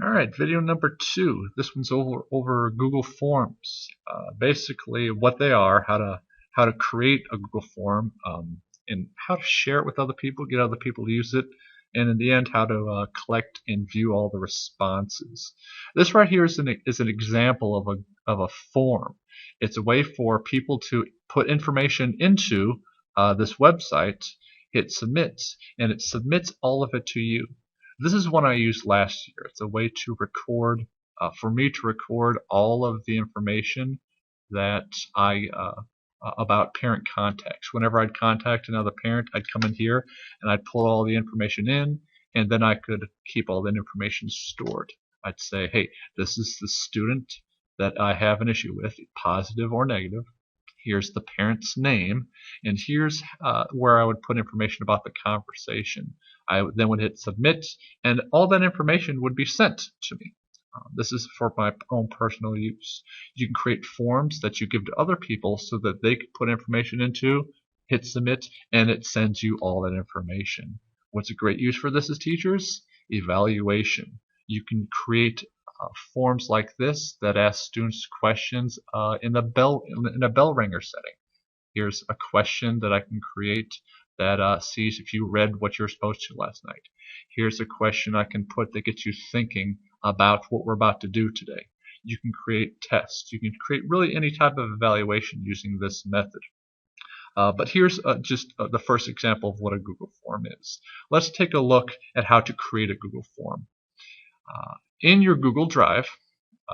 Alright, video number 2. This one's over Google Forms. Basically what they are, how to create a Google Form, and how to share it with other people, get other people to use it, and in the end how to collect and view all the responses. This right here is an example of a form. It's a way for people to put information into this website, hit submit, and it submits all of it to you. This is one I used last year. It's a way to record, for me to record all of the information that about parent contacts. Whenever I'd contact another parent, I'd come in here and I'd pull all the information in, and then I could keep all that information stored. I'd say, hey, this is the student that I have an issue with, positive or negative. Here's the parent's name, and here's where I would put information about the conversation. I then would hit submit, and all that information would be sent to me. This is for my own personal use. You can create forms that you give to other people so that they can put information into, hit submit, and it sends you all that information. What's a great use for this as teachers? Evaluation. You can create forms like this that ask students questions in a bell ringer setting. Here's a question that I can create that sees if you read what you're supposed to last night. Here's a question I can put that gets you thinking about what we're about to do today. You can create tests. You can create really any type of evaluation using this method. But here's just the first example of what a Google form is. Let's take a look at how to create a Google form. In your Google Drive,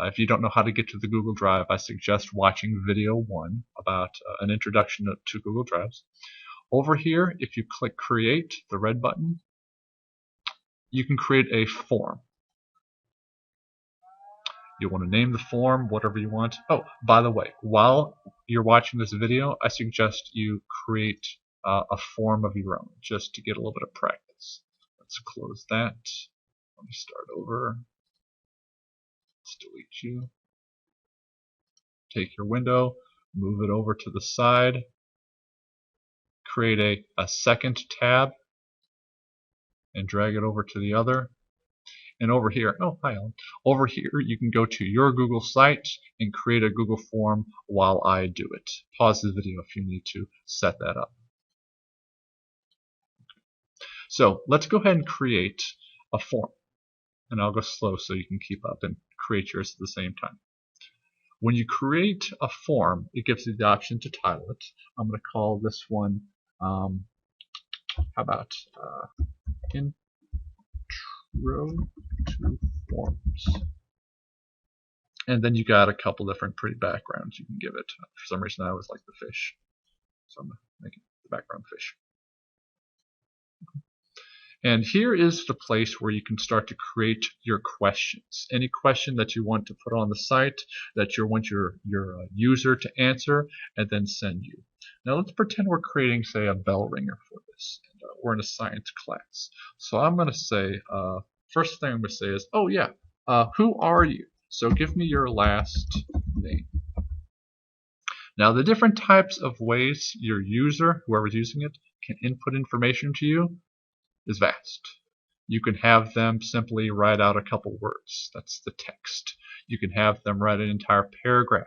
if you don't know how to get to the Google Drive, I suggest watching video 1 about an introduction to Google Drives. Over here, if you click Create, the red button, you can create a form. You want to name the form whatever you want. Oh, by the way, while you're watching this video, I suggest you create a form of your own just to get a little bit of practice. Let's close that. Let me start over. Let's delete you. Take your window, move it over to the side, create a second tab, and drag it over to the other. And over here, oh hi Alan, over here you can go to your Google site and create a Google form while I do it. Pause the video if you need to set that up. So let's go ahead and create a form. And I'll go slow so you can keep up and create yours at the same time. When you create a form, it gives you the option to title it. I'm going to call this one, how about Intro to Forms. And then you got a couple different pretty backgrounds you can give it. For some reason I always like the fish, so I'm going to make it the background fish. And here is the place where you can start to create your questions. Any question that you want to put on the site that you want your user to answer and then send you. Now let's pretend we're creating, say, a bell ringer for this. And, we're in a science class. So I'm going to say, first thing I'm going to say is, oh yeah, who are you? So give me your last name. Now the different types of ways your user, whoever's using it, can input information to you is vast. You can have them simply write out a couple words. That's the text. You can have them write an entire paragraph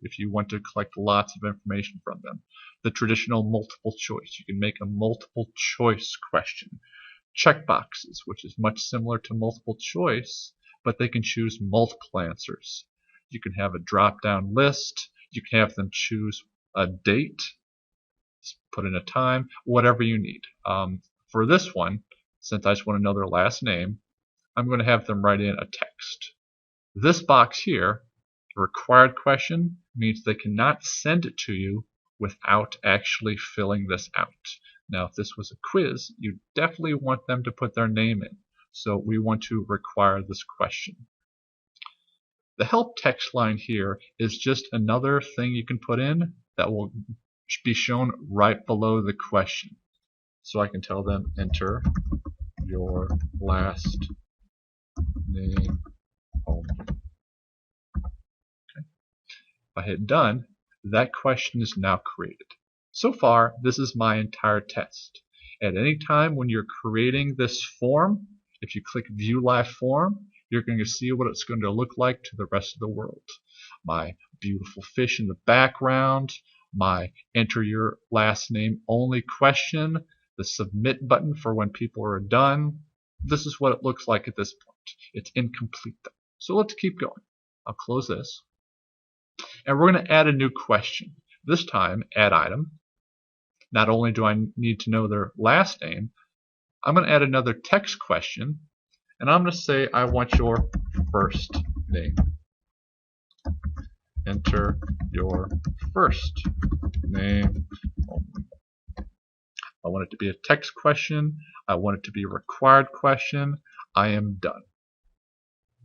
if you want to collect lots of information from them. The traditional multiple choice. You can make a multiple choice question. Checkboxes, which is much similar to multiple choice, but they can choose multiple answers. You can have a drop-down list. You can have them choose a date, put in a time, whatever you need. For this one, since I just want to know their last name, I'm going to have them write in a text. This box here, the required question, means they cannot send it to you without actually filling this out. Now, if this was a quiz, you definitely want them to put their name in. So we want to require this question. The help text line here is just another thing you can put in that will be shown right below the question. So I can tell them, enter your last name only. Okay. If I hit done, that question is now created. So far, this is my entire test. At any time when you're creating this form, if you click View Live Form, you're going to see what it's going to look like to the rest of the world. My beautiful fish in the background, my enter your last name only question, the submit button for when people are done. This is what it looks like at this point. It's incomplete though. So let's keep going. I'll close this. And we're going to add a new question. This time, add item. Not only do I need to know their last name, I'm going to add another text question. And I'm going to say I want your first name. Enter your first name only. I want it to be a text question. I want it to be a required question. I am done.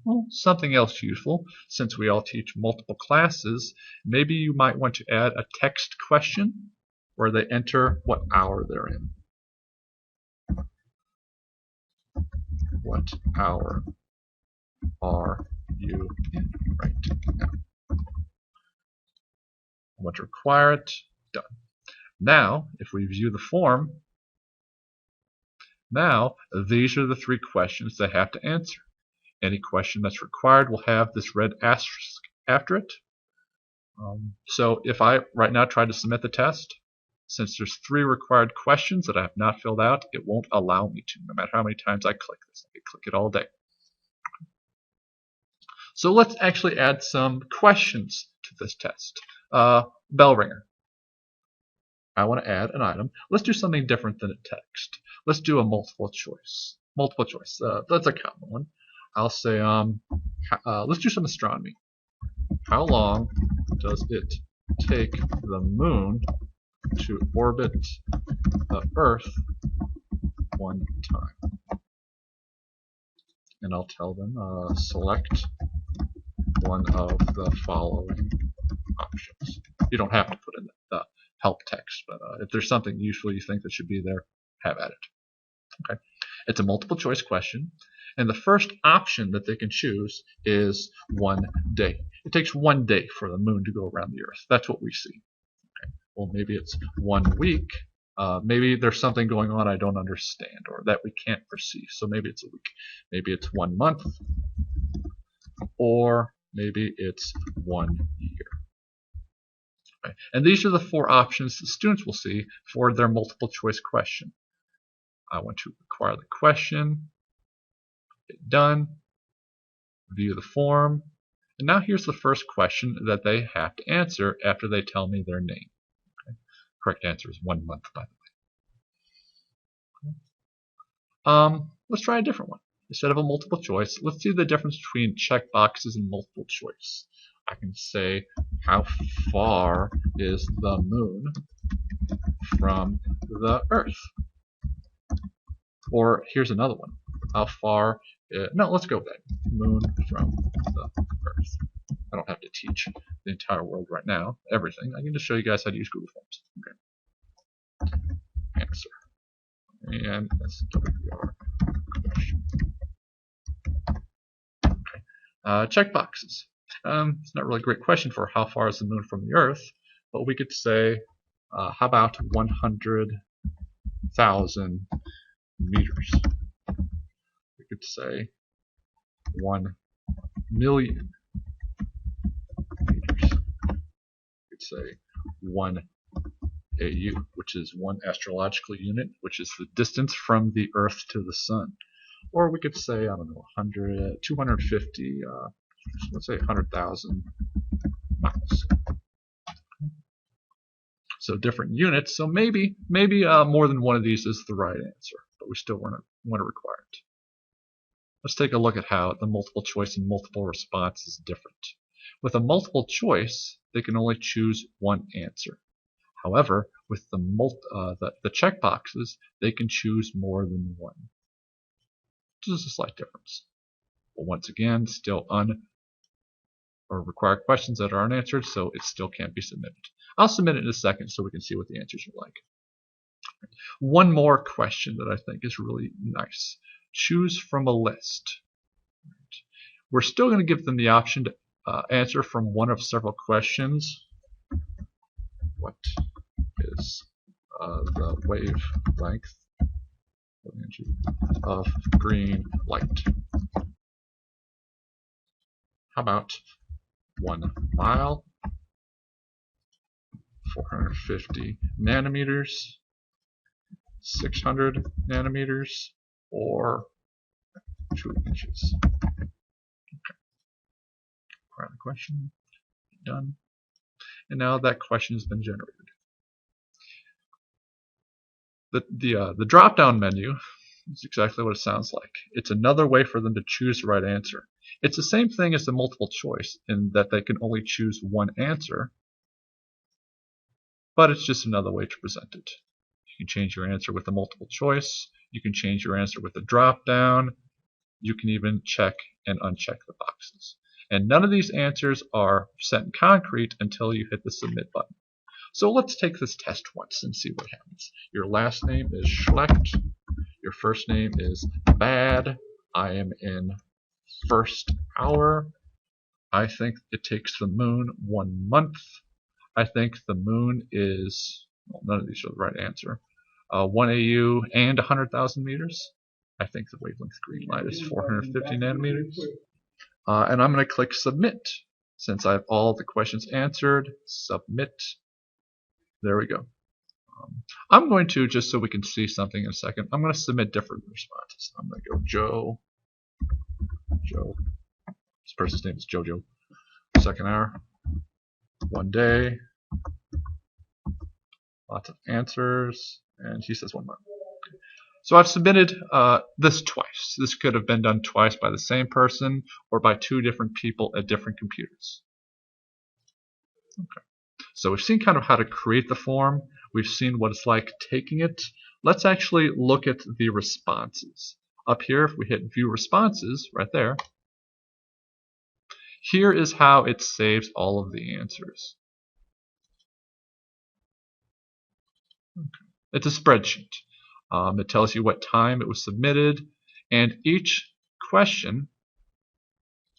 Well, something else useful, since we all teach multiple classes, maybe you might want to add a text question where they enter what hour they're in. What hour are you in right now? I want to require it. Done. Now, if we view the form, now these are the three questions they have to answer. Any question that's required will have this red asterisk after it. So if I right now try to submit the test, since there's three required questions that I have not filled out, it won't allow me to, no matter how many times I click this. I can click it all day. So let's actually add some questions to this test. Bell ringer. I want to add an item. Let's do something different than a text. Let's do a multiple choice. Multiple choice. That's a common one. I'll say, let's do some astronomy. How long does it take the moon to orbit the Earth one time? And I'll tell them, select one of the following options. You don't have to put in the help text, but if there's something useful you think that should be there, have at it. Okay. It's a multiple choice question, and the first option that they can choose is 1 day. It takes 1 day for the moon to go around the Earth. That's what we see. Okay. Well, maybe it's 1 week. Maybe there's something going on I don't understand or that we can't perceive. So maybe it's a week. Maybe it's 1 month, or maybe it's 1 year. Okay. And these are the 4 options the students will see for their multiple choice question. I want to require the question, hit done, view the form, and now here's the first question that they have to answer after they tell me their name. Okay. Correct answer is 1 month, by the way. Let's try a different one. Instead of a multiple choice, let's see the difference between checkboxes and multiple choice. I can say, how far is the moon from the Earth? Or here's another one. How far? No, let's go back. Moon from the Earth. I don't have to teach the entire world right now, everything. I can just show you guys how to use Google Forms. Okay. Answer. And SWR question. Okay. Checkboxes. It's not really a great question for how far is the moon from the Earth, but we could say, how about 100,000 meters? We could say 1 million meters. We could say 1 AU, which is 1 astrological unit, which is the distance from the Earth to the Sun. Or we could say, I don't know, 100, 250, let's say 100,000 miles. So different units. So maybe more than one of these is the right answer, but we still want to require it. Let's take a look at how the multiple choice and multiple response is different. With a multiple choice, they can only choose one answer. However, with the checkboxes, they can choose more than one. Just a slight difference. But once again, still required questions that are unanswered, so it still can't be submitted. I'll submit it in a second so we can see what the answers are like. One more question that I think is really nice. Choose from a list. We're still going to give them the option to answer from one of several questions. What is the wavelength of green light? How about 1 mile, 450 nanometers, 600 nanometers, or 2 inches? Okay. Part of the question. Done. And now that question has been generated. The drop-down menu is exactly what it sounds like. It's another way for them to choose the right answer. It's the same thing as the multiple choice in that they can only choose one answer, but it's just another way to present it. You can change your answer with a multiple choice. You can change your answer with a drop-down. You can even check and uncheck the boxes. And none of these answers are set in concrete until you hit the submit button. So let's take this test once and see what happens. Your last name is Schlecht. Your first name is Bad. I am in first hour. I think it takes the moon 1 month. I think the moon is, well, none of these are the right answer. 1 AU and 100,000 meters. I think the wavelength green light is 450 nanometers. And I'm going to click submit. Since I have all the questions answered, submit. There we go. I'm going to, just so we can see something in a second, I'm going to submit different responses. I'm going to go Joe. This person's name is Jojo. Second hour. 1 day. Lots of answers. And he says 1 month. So I've submitted this twice. This could have been done twice by the same person or by 2 different people at different computers. Okay. So we've seen kind of how to create the form. We've seen what it's like taking it. Let's actually look at the responses. Up here, if we hit View Responses, right there, here is how it saves all of the answers. Okay. It's a spreadsheet. It tells you what time it was submitted, and each question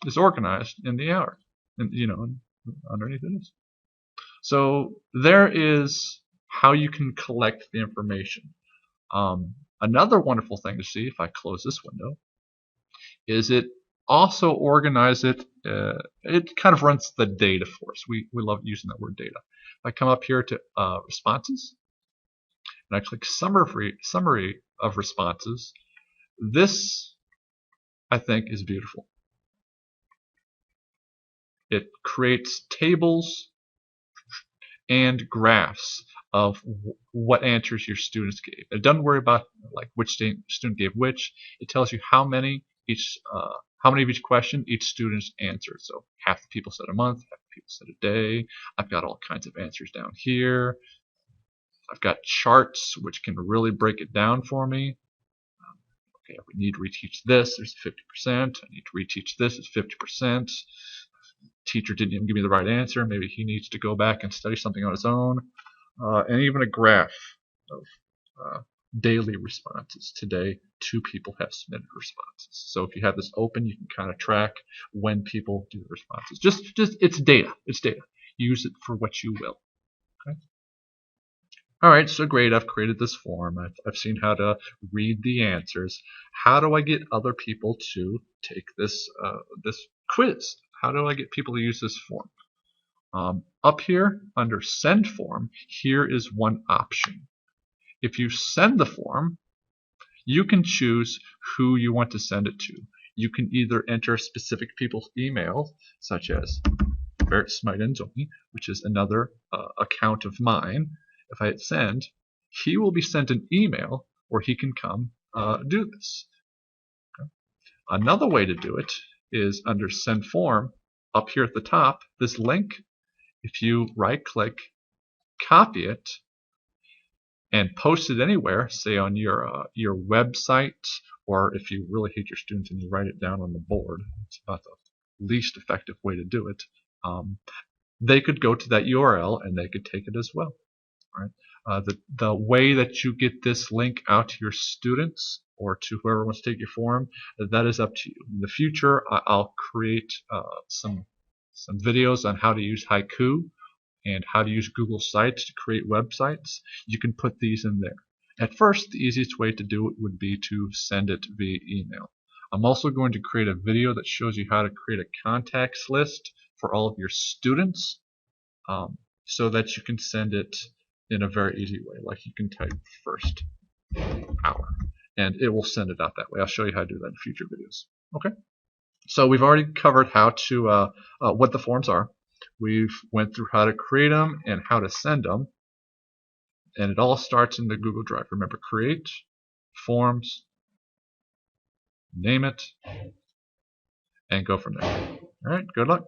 is organized in the hour, and underneath it is. So there is how you can collect the information. Another wonderful thing to see, if I close this window, is it also organizes it. It kind of runs the data for us. We love using that word data. If I come up here to responses, and I click summary of responses, this, I think, is beautiful. It creates tables and graphs of what answers your students gave. It doesn't worry about like which student gave which. It tells you how many of each question each student answered. So half the people said a month, half the people said a day. I've got all kinds of answers down here. I've got charts which can really break it down for me. Okay, we need to reteach this, there's 50%. I need to reteach this, it's 50%. Teacher didn't even give me the right answer. Maybe he needs to go back and study something on his own. And even a graph of daily responses. Today, 2 people have submitted responses. So if you have this open, you can kind of track when people do the responses. Just it's data. It's data. Use it for what you will. Okay. All right, so great. I've created this form. I've seen how to read the answers. How do I get other people to take this quiz? How do I get people to use this form? Up here under Send Form, here is one option. If you send the form, you can choose who you want to send it to. You can either enter specific people's emails, such as Bert Smydenzomi, which is another account of mine. If I hit send, he will be sent an email where he can come do this. Okay. Another way to do it is under Send Form, up here at the top, this link. If you right-click, copy it, and post it anywhere, say on your website, or if you really hate your students and you write it down on the board, it's about the least effective way to do it. They could go to that URL and they could take it as well. Right? The way that you get this link out to your students or to whoever wants to take your form, that is up to you. In the future, I'll create some videos on how to use Haiku and how to use Google Sites to create websites. You can put these in there. At first, the easiest way to do it would be to send it via email. I'm also going to create a video that shows you how to create a contacts list for all of your students, so that you can send it in a very easy way. Like you can type first hour and it will send it out that way. I'll show you how to do that in future videos. Okay. So we've already covered how to what the forms are. We've went through how to create them and how to send them. And it all starts in the Google Drive. Remember, create, forms, name it, and go from there. All right, good luck.